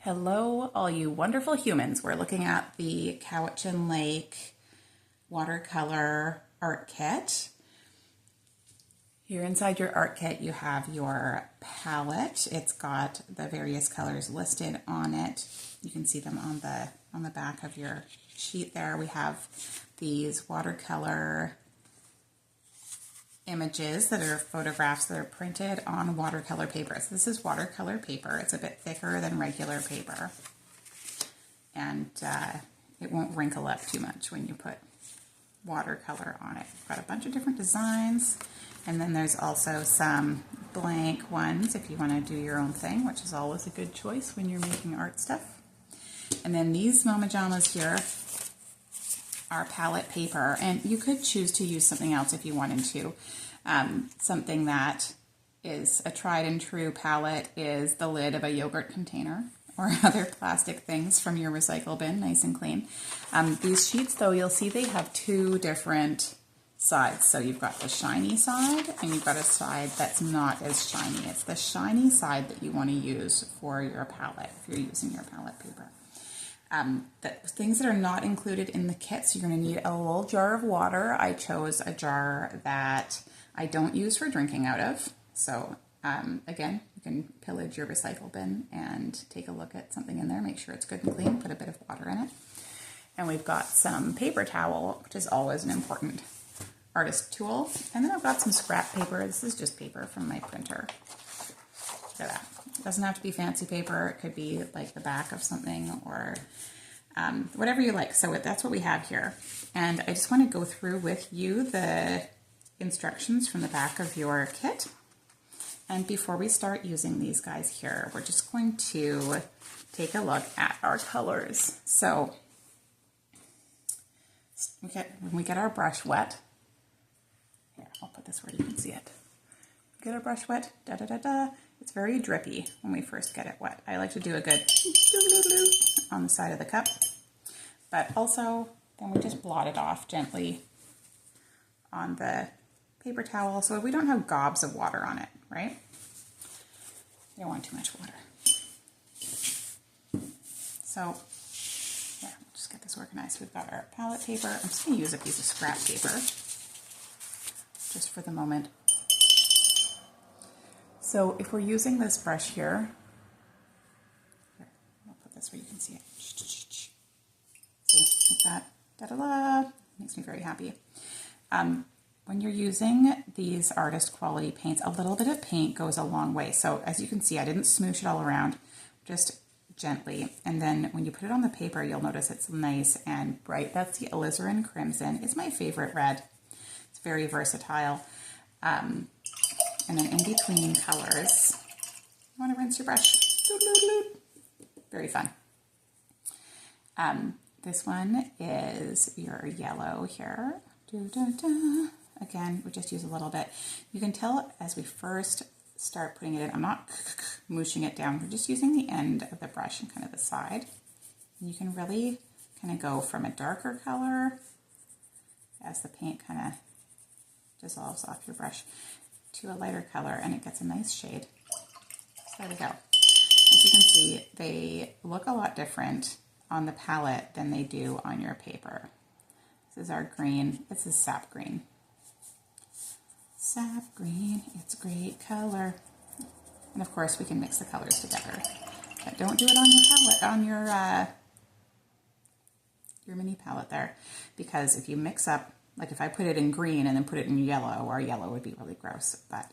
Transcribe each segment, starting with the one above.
Hello, all you wonderful humans. We're looking at the Cowichan Lake watercolor art kit. Here inside your art kit, you have your palette. It's got the various colors listed on it. You can see them on the back of your sheet there. We have these watercolor images that are photographs that are printed on watercolor paper. So this is watercolor paper. It's a bit thicker than regular paper, and it won't wrinkle up too much when you put watercolor on it. We've got a bunch of different designs, and then there's also some blank ones if you want to do your own thing, which is always a good choice when you're making art stuff. And then these Mama Jamas here are palette paper, and you could choose to use something else if you wanted to. Something that is a tried and true palette is the lid of a yogurt container or other plastic things from your recycle bin, nice and clean. These sheets, though, you'll see they have two different sides. So you've got the shiny side and you've got a side that's not as shiny. It's the shiny side that you want to use for your palette if you're using your palette paper. The things that are not included in the kit, so you're going to need a little jar of water. I chose a jar that I don't use for drinking out of. So again, you can pillage your recycle bin and take a look at something in there, make sure it's good and clean, put a bit of water in it. And we've got some paper towel, which is always an important artist tool. And then I've got some scrap paper. This is just paper from my printer. Look at that. It doesn't have to be fancy paper. It could be like the back of something or whatever you like. So that's what we have here. And I just want to go through with you the instructions from the back of your kit. And before we start using these guys here, we're just going to take a look at our colors. So when we get our brush wet, here, I'll put this where you can see it. Get our brush wet, da-da-da-da. It's very drippy when we first get it wet. I like to do a good on the side of the cup, but also then we just blot it off gently on the paper towel so we don't have gobs of water on it, right? You don't want too much water. So yeah, just get this organized. We've got our palette paper. I'm just going to use a piece of scrap paper just for the moment. So if we're using this brush here, I'll put this where you can see it. See, like that, da-da-da, makes me very happy. When you're using these artist quality paints, a little bit of paint goes a long way. So as you can see, I didn't smoosh it all around, just gently. And then when you put it on the paper, you'll notice it's nice and bright. That's the alizarin crimson. It's my favorite red. It's very versatile. And then in between colors, you want to rinse your brush. Very fun. This one is your yellow here. Again, we just use a little bit. You can tell as we first start putting it in, I'm not mooshing it down. We're just using the end of the brush and kind of the side. And you can really kind of go from a darker color as the paint kind of dissolves off your brush to a lighter color, and it gets a nice shade. So there we go. As you can see, they look a lot different on the palette than they do on your paper. This is our green. This is sap green. Sap green, it's a great color. And of course we can mix the colors together. But don't do it on your palette, on your mini palette there, because if you mix up, like if I put it in green and then put it in yellow, our yellow would be really gross. But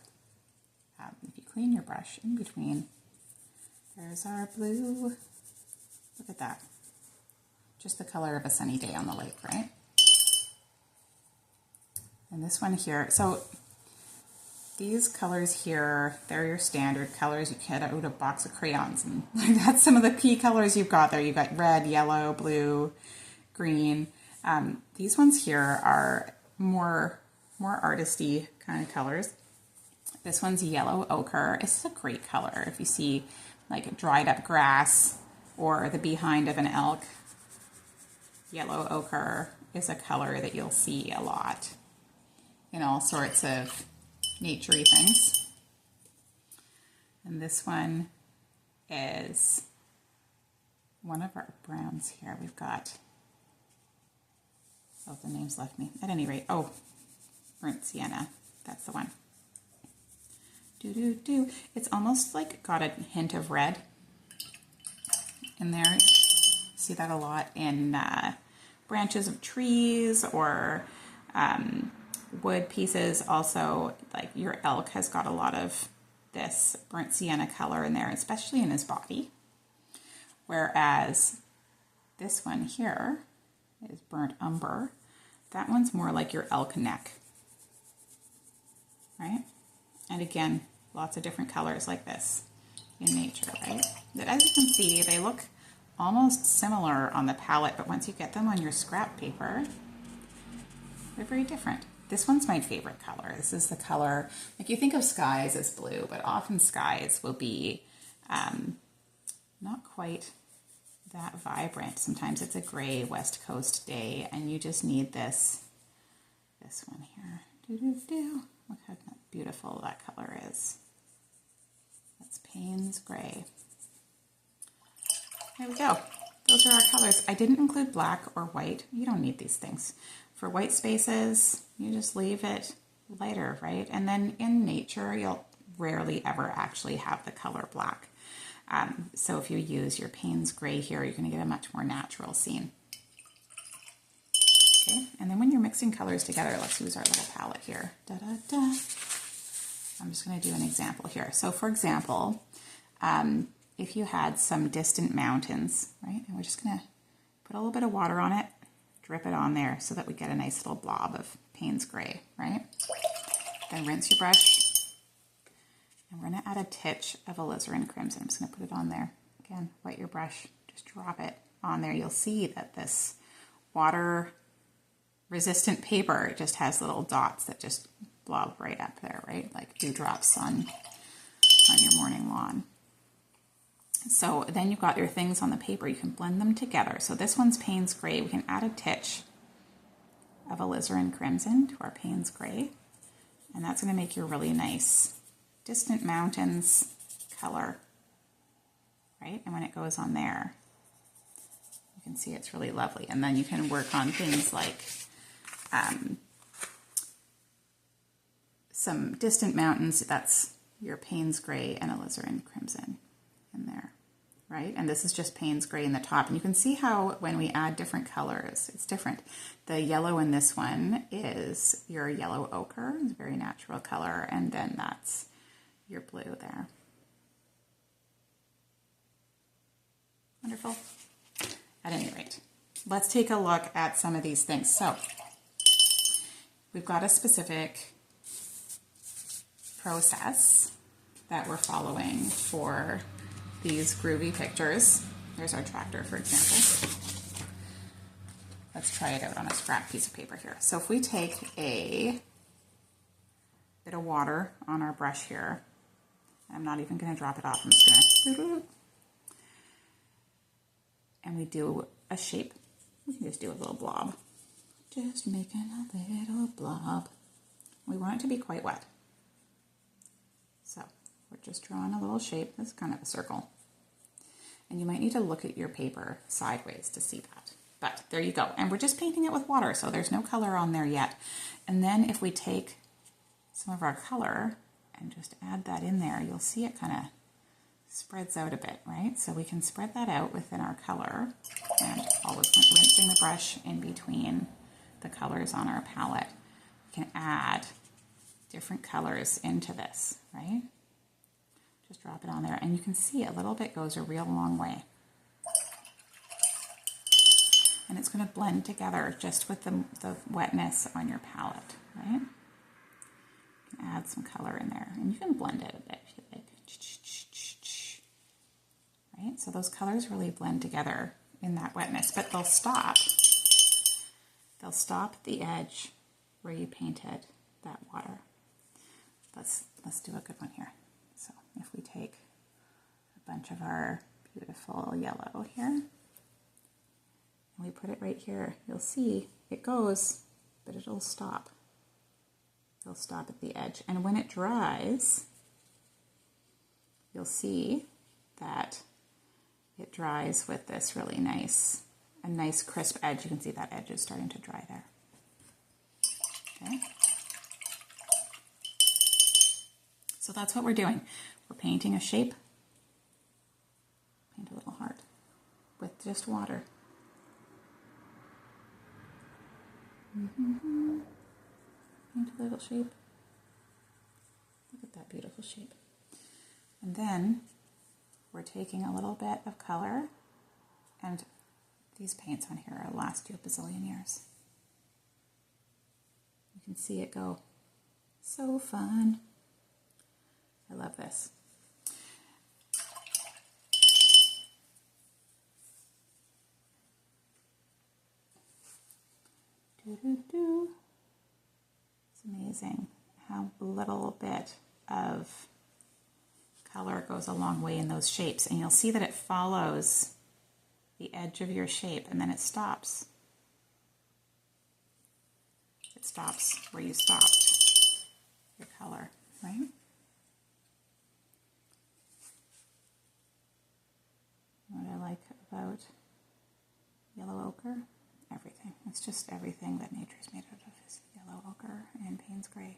if you clean your brush in between, there's our blue. Look at that. Just the color of a sunny day on the lake, right? And this one here, so these colors here, they're your standard colors. You get out a box of crayons, and that's some of the key colors you've got there. You've got red, yellow, blue, green. These ones here are more artisty kind of colors. This one's yellow ochre. It's a great color. If you see like dried up grass or the behind of an elk, yellow ochre is a color that you'll see a lot in all sorts of nature-y things. And this one is one of our browns here. We've got, oh, the name's left me. At any rate, oh, burnt sienna. That's the one. It's almost like got a hint of red in there. See that a lot in branches of trees or wood pieces. Also, like your elk has got a lot of this burnt sienna color in there, especially in his body. Whereas this one here is burnt umber. That one's more like your elk neck, right? And again, lots of different colors like this in nature, right? But as you can see, they look almost similar on the palette, but once you get them on your scrap paper, they're very different. This one's my favorite color. This is the color, like you think of skies as blue, but often skies will be not quite that vibrant. Sometimes it's a gray West Coast day and you just need this one here. Look how beautiful that color is. That's Payne's Gray. There we go. Those are our colors. I didn't include black or white. You don't need these things. For white spaces, you just leave it lighter, right? And then in nature, you'll rarely ever actually have the color black. So if you use your Payne's Gray here, you're going to get a much more natural scene. Okay, and then when you're mixing colors together, let's use our little palette here. I'm just going to do an example here. So for example, if you had some distant mountains, right, and we're just going to put a little bit of water on it, drip it on there so that we get a nice little blob of Payne's Gray, right? Then rinse your brush. And we're going to add a titch of alizarin crimson. I'm just going to put it on there. Again, wet your brush, just drop it on there. You'll see that this water resistant paper just has little dots that just blob right up there, right? Like dewdrops on your morning lawn. So then you've got your things on the paper. You can blend them together. So this one's Payne's Gray. We can add a titch of alizarin crimson to our Payne's Gray. And that's going to make your really nice distant mountains color, right? And when it goes on there, you can see it's really lovely. And then you can work on things like some distant mountains. That's your Payne's Gray and alizarin crimson in there, right? And this is just Payne's Gray in the top. And you can see how when we add different colors, it's different. The yellow in this one is your yellow ochre. It's a very natural color. And then that's your blue there. Wonderful. At any rate, let's take a look at some of these things. So we've got a specific process that we're following for these groovy pictures. There's our tractor, for example. Let's try it out on a scrap piece of paper here. So if we take a bit of water on our brush here, I'm not even going to drop it off. I'm just going to, and we do a shape. We can just do a little blob. Just making a little blob. We want it to be quite wet. So we're just drawing a little shape. This is kind of a circle. And you might need to look at your paper sideways to see that. But there you go. And we're just painting it with water, so there's no color on there yet. And then if we take some of our color and just add that in there, you'll see it kind of spreads out a bit, right? So we can spread that out within our color and always rinsing the brush in between the colors on our palette. We can add different colors into this, right? Just drop it on there and you can see a little bit goes a real long way. And it's going to blend together just with the wetness on your palette, right? Add some color in there and you can blend it a bit if you like, right? So those colors really blend together in that wetness, but they'll stop at the edge where you painted that water. Let's do a good one here. So if we take a bunch of our beautiful yellow here and we put it right here, you'll see it goes, but it'll stop. It'll stop at the edge. And when it dries, you'll see that it dries with this really nice, a nice crisp edge. You can see that edge is starting to dry there. Okay. So that's what we're doing. We're painting a shape. Paint a little heart with just water. Paint a little shape. Look at that beautiful shape. And then we're taking a little bit of color, and these paints on here will last you a bazillion years. You can see it go. So fun. I love this. Doo-doo-doo. It's amazing how a little bit of color goes a long way in those shapes, and you'll see that it follows the edge of your shape and then it stops. It stops where you stopped your color, right? What I like about yellow ochre, everything. It's just everything that nature's made out of is yellow ochre and Payne's gray.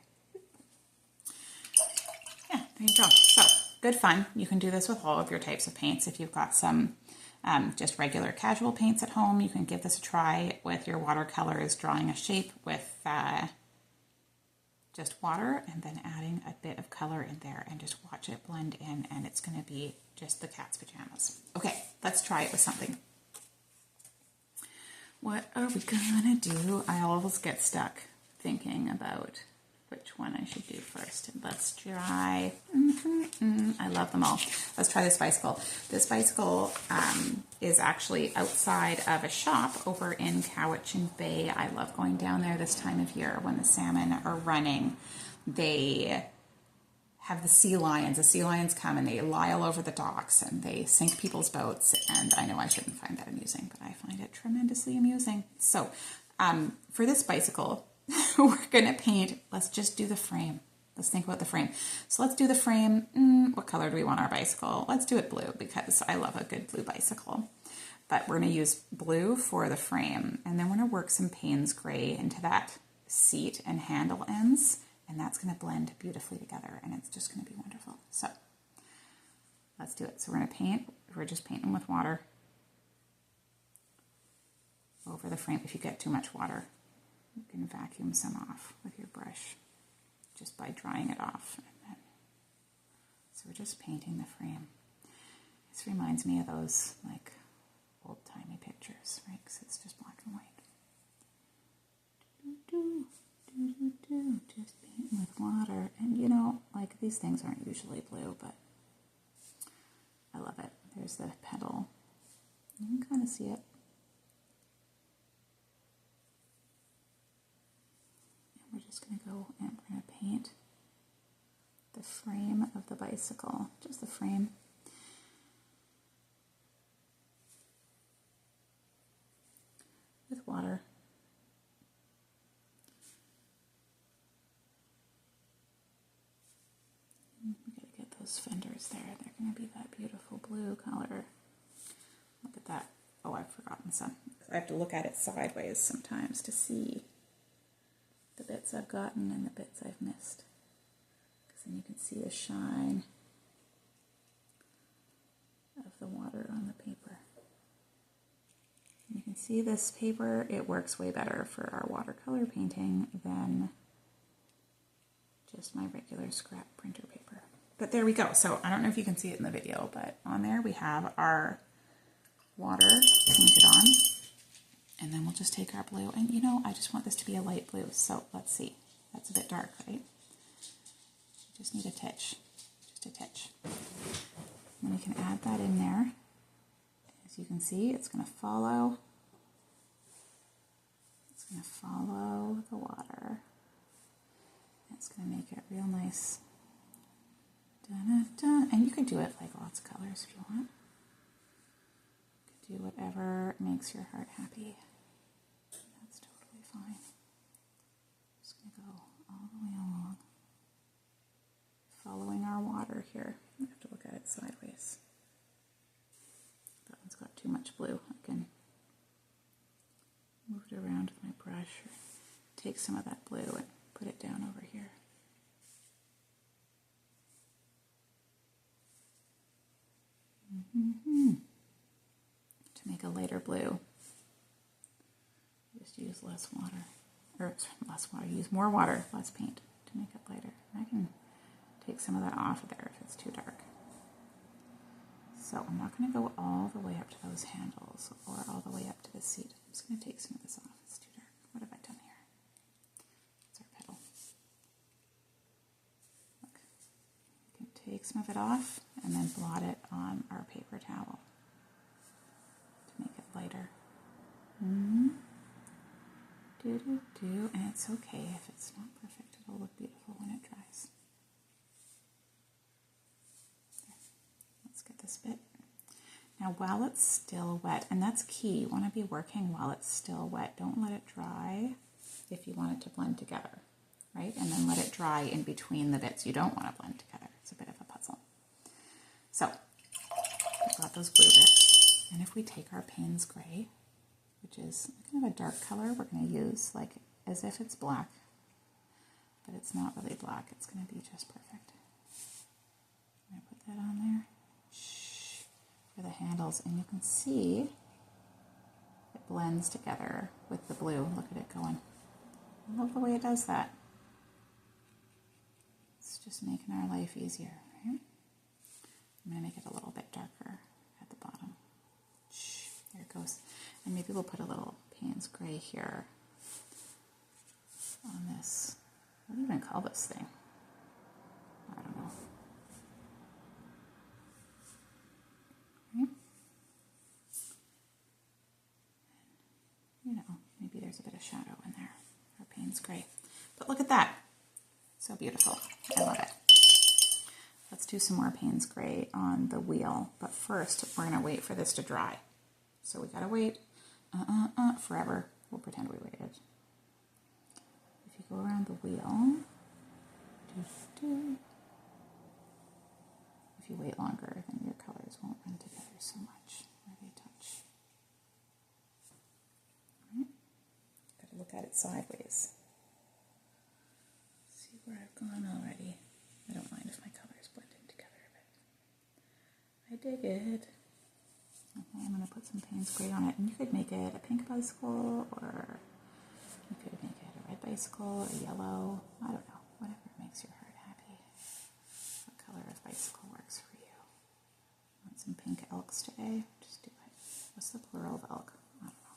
Yeah, there you go. So, good fun. You can do this with all of your types of paints. If you've got some just regular casual paints at home, you can give this a try with your watercolors, drawing a shape with just water and then adding a bit of color in there and just watch it blend in, and it's going to be just the cat's pajamas. Okay, let's try it with something. What are we gonna do? I always get stuck thinking about which one I should do first. Let's try, I love them all. Let's try this bicycle. This bicycle is actually outside of a shop over in Cowichan Bay. I love going down there this time of year when the salmon are running. They have the sea lions. The sea lions come and they lie all over the docks and they sink people's boats. And I know I shouldn't find that amusing, but I find it tremendously amusing. So for this bicycle, we're going to paint, let's just do the frame. Let's think about the frame. So let's do the frame. What color do we want our bicycle? Let's do it blue because I love a good blue bicycle. But we're going to use blue for the frame. And then we're going to work some Payne's gray into that seat and handle ends. And that's going to blend beautifully together, and it's just going to be wonderful. So let's do it. So we're going to paint. We're just painting with water over the frame. If you get too much water, you can vacuum some off with your brush just by drying it off. And then, so we're just painting the frame. This reminds me of those like old-timey pictures, right? Because it's just black and white. Just painting with water. And you know, like these things aren't usually blue, but I love it. There's the pedal. You can kind of see it. And we're just going to go and we're going to paint the frame of the bicycle. Just the frame. With water. Fenders there. They're going to be that beautiful blue color. Look at that. Oh, I've forgotten some. I have to look at it sideways sometimes to see the bits I've gotten and the bits I've missed. Because then you can see the shine of the water on the paper. And you can see this paper, it works way better for our watercolor painting than just my regular scrap printer paper. But there we go. So I don't know if you can see it in the video, but on there we have our water painted on. And then we'll just take our blue. And you know, I just want this to be a light blue. So let's see. That's a bit dark, right? Just need a titch. Just a titch. And we can add that in there. As you can see, it's going to follow. It's going to follow the water. It's going to make it real nice. Dun-dun-dun. And you can do it like lots of colors if you want. You can do whatever makes your heart happy. That's totally fine. Just going to go all the way along. Following our water here. I have to look at it sideways. The too much blue, I can move it around with my brush or take some of that blue and put it down over here. To make a lighter blue, just use less water, or less water, use more water, less paint to make it lighter. I can take some of that off of there if it's too dark. So I'm not going to go all the way up to those handles or all the way up to the seat. I'm just going to take some of this off. It's too dark. What have I done here? It's our petal. Look, you can take some of it off and then blot it on our paper towel to make it lighter. And it's okay if it's not perfect. It'll look beautiful when it dries. Let's get this bit. Now while it's still wet, and that's key, you want to be working while it's still wet. Don't let it dry if you want it to blend together, right? And then let it dry in between the bits you don't want to blend together. It's a bit of a puzzle. So I've got those blue bits, and if we take our Payne's Gray, which is kind of a dark color, we're going to use like as if it's black, but it's not really black. It's going to be just perfect. I'm going to put that on there for the handles, and you can see it blends together with the blue. Look at it going. I love the way it does that. It's just making our life easier, right? I'm going to make it a little bit darker at the bottom. There it goes. And maybe we'll put a little Payne's Gray here on this. What do you even call this thing? I don't know. Right? You know, maybe there's a bit of shadow in there, or Payne's Gray. But look at that. So beautiful. I love it. Let's do some more Payne's Gray on the wheel. But first, we're going to wait for this to dry. So we got to wait forever. We'll pretend we waited. If you go around the wheel, if you wait longer, then your colors won't run together so much where they touch. Right? Got to look at it sideways. See where I've gone already. I don't mind if my colors blend in together, but I dig it. Okay, I'm going to put some Payne's Gray on it, and you could make it a pink bicycle, or you could make it a red bicycle, or yellow, I don't know, whatever makes your heart happy. What color of bicycle works for you? Want some pink elks today? Just do it. What's the plural of elk? I don't know.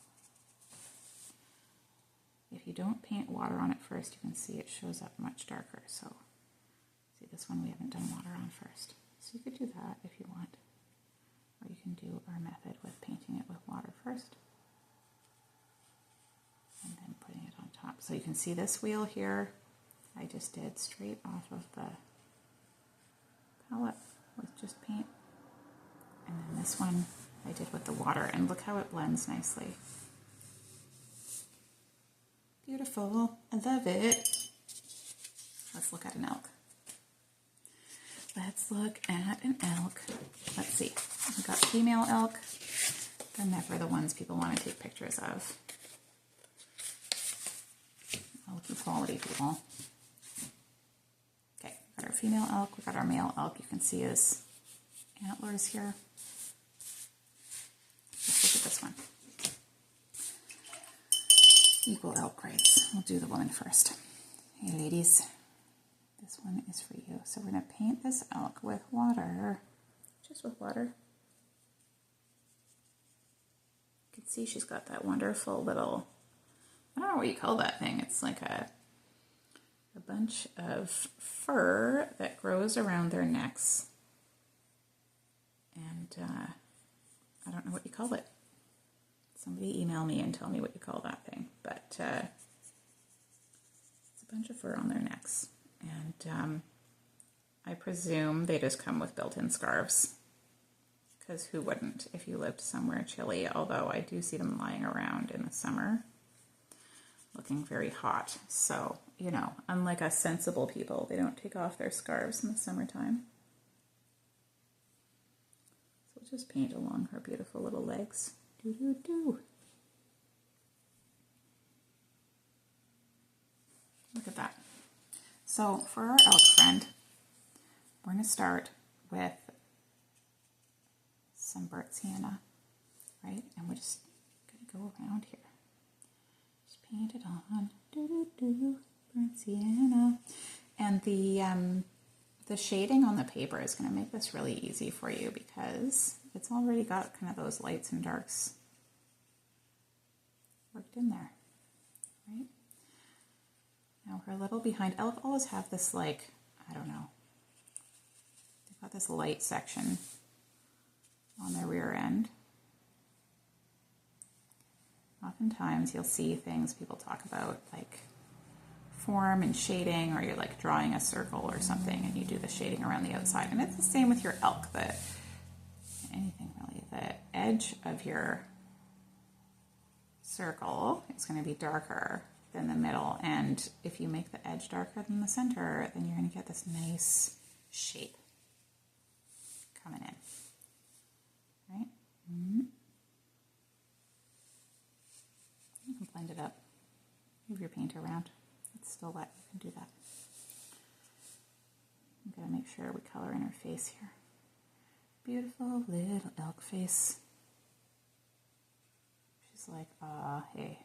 If you don't paint water on it first, you can see it shows up much darker. So, see, this one we haven't done water on first. So you could do that if you want. Or you can do our method with painting it with water first and then putting it on top. So you can see this wheel here, I just did straight off of the palette with just paint. And then this one I did with the water, and look how it blends nicely. Beautiful, I love it. Let's look at an elk. Let's look at an elk. Let's see. We've got female elk. They're never the ones people want to take pictures of. Elk equality, people. Okay, we've got our female elk. We've got our male elk. You can see his antlers here. Let's look at this one. Equal elk rights. We'll do the woman first. Hey, ladies. This one is for you. So we're going to paint this elk with water. Just with water. You can see she's got that wonderful little, I don't know what you call that thing. It's like a bunch of fur that grows around their necks. And I don't know what you call it. Somebody email me and tell me what you call that thing. But it's a bunch of fur on their necks. And I presume they just come with built-in scarves, because who wouldn't if you lived somewhere chilly, although I do see them lying around in the summer looking very hot. So, you know, unlike us sensible people, they don't take off their scarves in the summertime. So we'll just paint along her beautiful little legs. Do, do, do. Look at that. So for our elk friend, we're going to start with some burnt sienna, right? And we're just going to go around here. Just paint it on. Do, do, do. Burnt sienna. And the shading on the paper is going to make this really easy for you because it's already got kind of those lights and darks worked in there, right? Now we're a little behind. Elk always have this, like, I don't know, they've got this light section on their rear end. Oftentimes you'll see things people talk about, like form and shading, or you're like drawing a circle or something and you do the shading around the outside. And it's the same with your elk, anything really, the edge of your circle is going to be darker than the middle, and if you make the edge darker than the center, then you're going to get this nice shape coming in, right? Mm-hmm. You can blend it up, move your paint around. It's still wet, you can do that. I'm going to make sure we color in her face here. Beautiful little elk face. She's like, hey,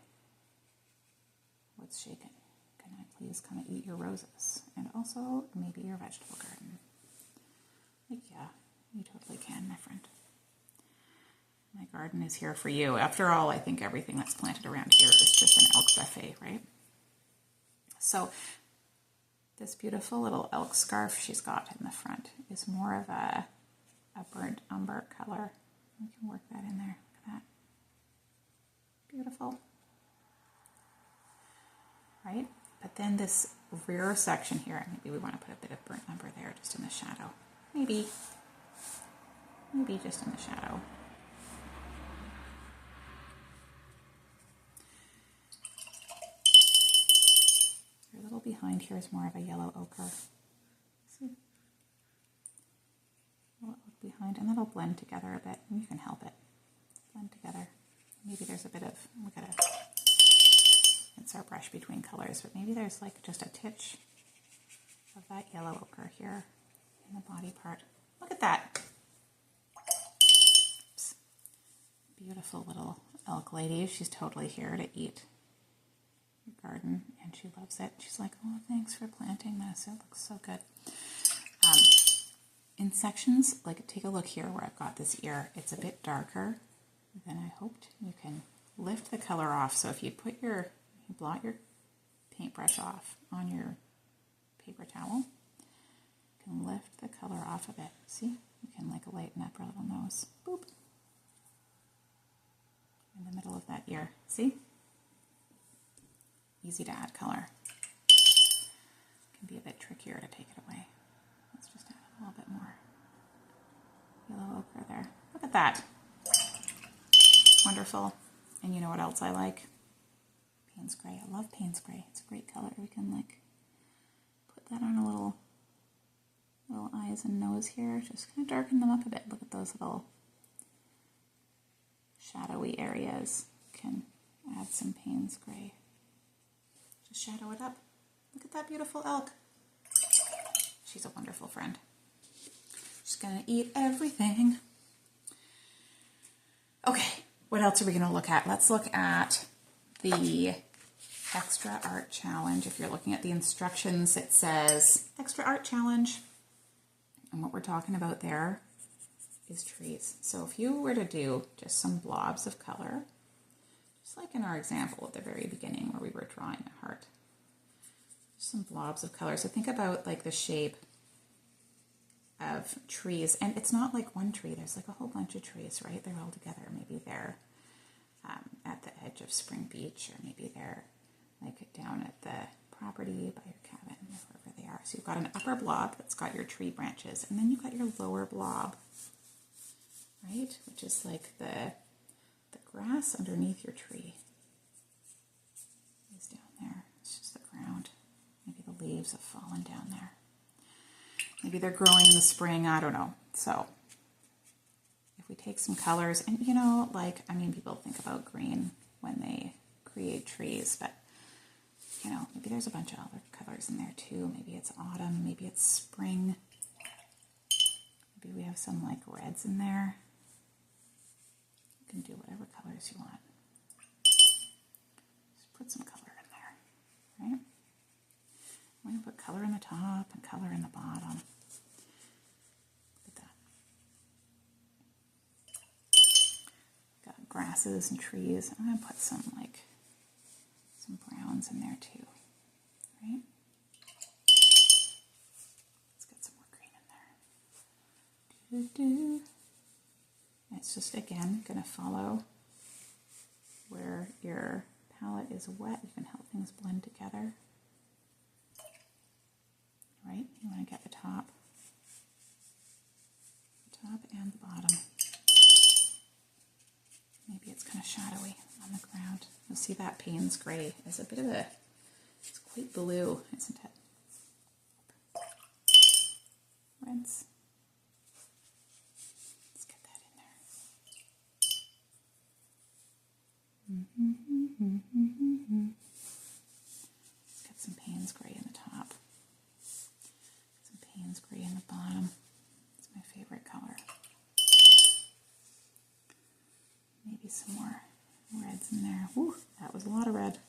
what's shaking? Can I please come and eat your roses? And also, maybe your vegetable garden. Like, yeah, you totally can, my friend. My garden is here for you. After all, I think everything that's planted around here is just an elk buffet, right? So this beautiful little elk scarf she's got in the front is more of a burnt umber color. We can work that in there. Look at that. Beautiful. Right? But then this rear section here, maybe we want to put a bit of burnt umber there just in the shadow. Maybe just in the shadow. Your little behind here is more of a yellow ochre. See? A little oak behind, and that'll blend together a bit, and you can help it blend together. Maybe there's a bit of, we gotta rinse our brush between colors, but maybe there's like just a titch of that yellow ochre here in the body part. Look at that. Oops. Beautiful little elk lady. She's totally here to eat your garden, and she loves it. She's like, oh, thanks for planting this. It looks so good. In sections, like take a look here where I've got this ear. It's a bit darker than I hoped. You can lift the color off. So if you put you blot your paintbrush off on your paper towel, you can lift the color off of it. See? You can like lighten up her little nose. Boop. In the middle of that ear. See? Easy to add color. Can be a bit trickier to take it away. Let's just add a little bit more yellow ochre there. Look at that. Wonderful. And you know what else I like? Payne's Gray. I love Payne's Gray. It's a great color. We can like put that on a little eyes and nose here. Just kind of darken them up a bit. Look at those little shadowy areas. Can add some Payne's Gray. Just shadow it up. Look at that beautiful elk. She's a wonderful friend. She's gonna eat everything. Okay, what else are we gonna look at? Let's look at the Extra Art Challenge. If you're looking at the instructions, it says Extra Art Challenge. And what we're talking about there is trees. So if you were to do just some blobs of color, just like in our example at the very beginning where we were drawing a heart, just some blobs of color. So think about like the shape of trees, and it's not like one tree, there's like a whole bunch of trees, right? They're all together. Maybe they're at the edge of Spring Beach, or maybe they're like down at the property by your cabin, or wherever they are. So you've got an upper blob that's got your tree branches, and then you've got your lower blob, right? Which is like the grass underneath your tree. Is down there. It's just the ground. Maybe the leaves have fallen down there. Maybe they're growing in the spring, I don't know. So if if we take some colors, and you know, like, I mean, people think about green when they create trees, but you know, maybe there's a bunch of other colors in there too. Maybe it's autumn, maybe it's spring. Maybe we have some like reds in there. You can do whatever colors you want. Just put some color in there, right? We're going to put color in the top and color in the bottom. Look at that. Got grasses and trees. I'm going to put some browns in there too, right? Let's get some more green in there. It's just, again, going to follow where your palette is wet. You can help things blend together. Right? You want to get the top and the bottom. Maybe it's kind of shadowy on the ground. You'll see that Payne's gray is a bit of a, it's quite blue, isn't it? Rinse. Let's get that in there. Let's get some Payne's gray in the top. Payne's gray in the bottom. It's my favorite color. Maybe some more reds in there. Woo, that was a lot of red.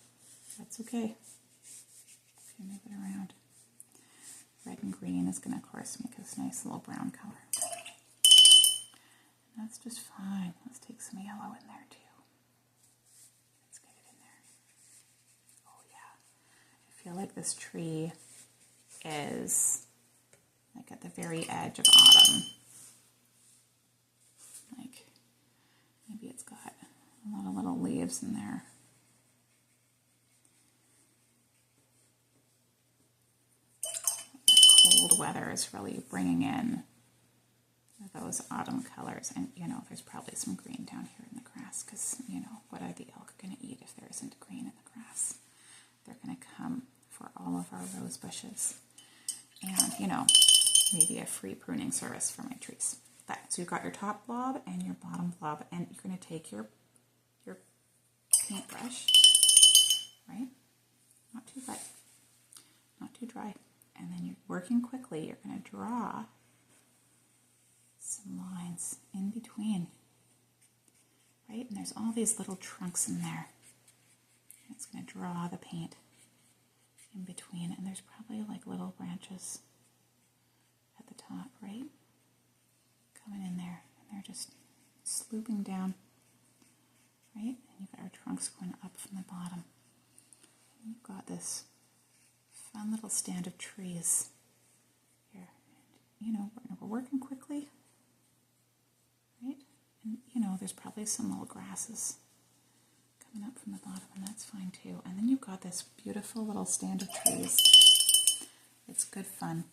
That's okay. If you move it around. Red and green is going to, of course, make this nice little brown color. And that's just fine. Let's take some yellow in there too. Let's get it in there. Oh yeah. I feel like this tree is like at the very edge of autumn. Like maybe it's got a lot of little leaves in there. The cold weather is really bringing in those autumn colors. And you know, there's probably some green down here in the grass because, you know, what are the elk going to eat if there isn't green in the grass? They're going to come for all of our rose bushes. And, you know, maybe a free pruning service for my trees. So you've got your top blob and your bottom blob, and you're going to take your paintbrush, right? Not too wet, not too dry. And then you're working quickly. You're going to draw some lines in between, right? And there's all these little trunks in there. And it's going to draw the paint in between, and there's probably like little branches at the top, right? Coming in there, and they're just slooping down, right? And you've got our trunks going up from the bottom. And you've got this fun little stand of trees here. And, you know, we're working quickly, right? And, you know, there's probably some little grasses coming up from the bottom, and that's fine too. And then you've got this beautiful little stand of trees. It's good fun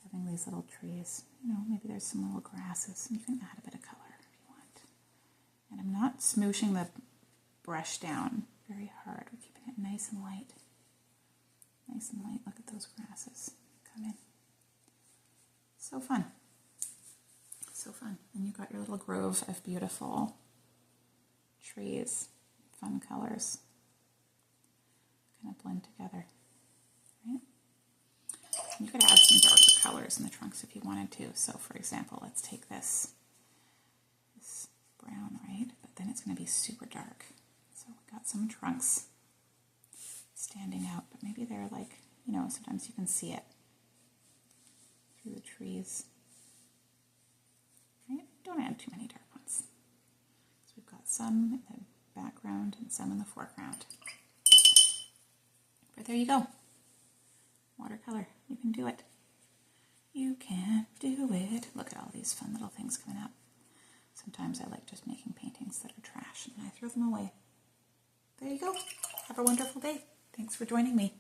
having these little trees. You know, maybe there's some little grasses, and you can add a bit of color if you want. And I'm not smooshing the brush down very hard. We're keeping it nice and light. Nice and light. Look at those grasses come in. So fun. So fun. And you've got your little grove of beautiful trees, fun colors, kind of blend together, right? And you could add some darker colors in the trunks if you wanted to. So, for example, let's take this brown, right? But then it's going to be super dark. So we've got some trunks standing out, but maybe they're like, you know, sometimes you can see it through the trees, right? Don't add too many dark ones. So we've got some in the background and some in the foreground. But there you go. Watercolor. You can do it. You can do it. Look at all these fun little things coming up. Sometimes I like just making paintings that are trash and I throw them away. There you go. Have a wonderful day. Thanks for joining me.